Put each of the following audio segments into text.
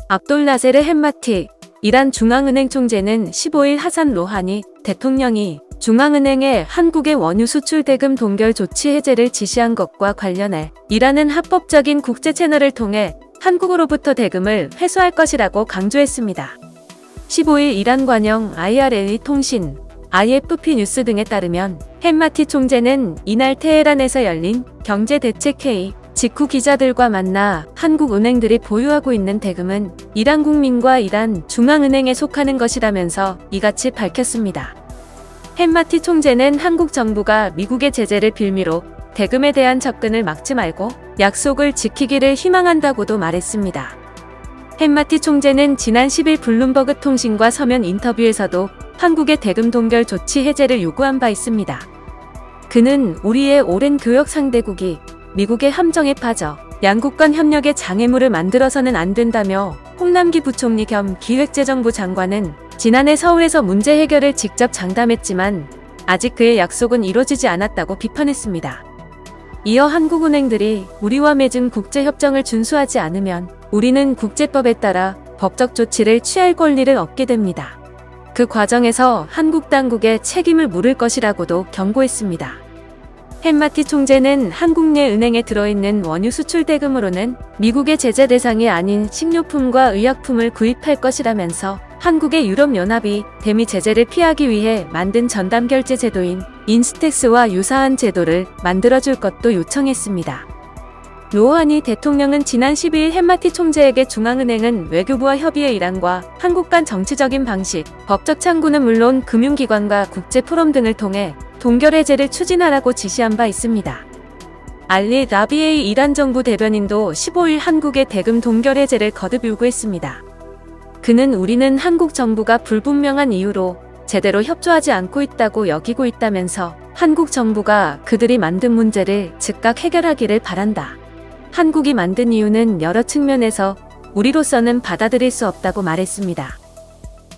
압돌 나세르 햄마티 이란 중앙은행 총재는 15일 하산 로하니 대통령이 중앙은행에 한국의 원유 수출 대금 동결 조치 해제를 지시한 것과 관련해 이란은 합법적인 국제 채널을 통해 한국으로부터 대금을 회수할 것이라고 강조했습니다. 15일 이란 관영 IRNA 통신, IFP 뉴스 등에 따르면 햄마티 총재는 이날 테헤란에서 열린 경제대책회의 직후 기자들과 만나 한국 은행들이 보유하고 있는 대금은 이란 국민과 이란 중앙은행에 속하는 것이라면서 이같이 밝혔습니다. 햄마티 총재는 한국 정부가 미국의 제재를 빌미로 대금에 대한 접근을 막지 말고 약속을 지키기를 희망한다고도 말했습니다. 햄마티 총재는 지난 10일 블룸버그 통신과 서면 인터뷰에서도 한국의 대금 동결 조치 해제를 요구한 바 있습니다. 그는 우리의 오랜 교역 상대국이 미국의 함정에 빠져 양국 간 협력의 장애물을 만들어서는 안 된다며 홍남기 부총리 겸 기획재정부 장관은 지난해 서울에서 문제 해결을 직접 장담했지만 아직 그의 약속은 이루어지지 않았다고 비판했습니다. 이어 한국은행들이 우리와 맺은 국제협정을 준수하지 않으면 우리는 국제법에 따라 법적 조치를 취할 권리를 얻게 됩니다. 그 과정에서 한국 당국에 책임을 물을 것이라고도 경고했습니다. 햄마티 총재는 한국 내 은행에 들어있는 원유 수출 대금으로는 미국의 제재 대상이 아닌 식료품과 의약품을 구입할 것이라면서 한국의 유럽연합이 대미 제재를 피하기 위해 만든 전담결제 제도인 인스텍스와 유사한 제도를 만들어줄 것도 요청했습니다. 로하니 대통령은 지난 12일 햄마티 총재에게 중앙은행은 외교부와 협의해 이란과 한국 간 정치적인 방식, 법적 창구는 물론 금융기관과 국제 포럼 등을 통해 동결 해제를 추진하라고 지시한 바 있습니다. 알리 라비에이 이란 정부 대변인도 15일 한국의 대금 동결 해제를 거듭 요구했습니다. 그는 우리는 한국 정부가 불분명한 이유로 제대로 협조하지 않고 있다고 여기고 있다면서 한국 정부가 그들이 만든 문제를 즉각 해결하기를 바란다. 한국이 만든 이유는 여러 측면에서 우리로서는 받아들일 수 없다고 말했습니다.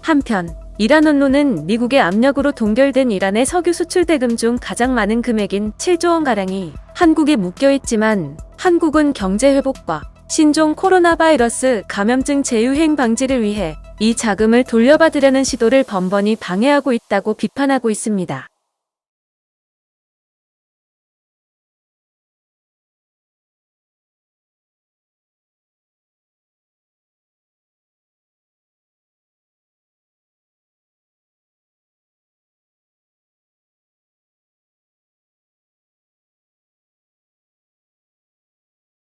한편 이란 언론은 미국의 압력으로 동결된 이란의 석유 수출 대금 중 가장 많은 금액인 7조 원가량이 한국에 묶여있지만 한국은 경제회복과 신종 코로나 바이러스 감염증 재유행 방지를 위해 이 자금을 돌려받으려는 시도를 번번이 방해하고 있다고 비판하고 있습니다.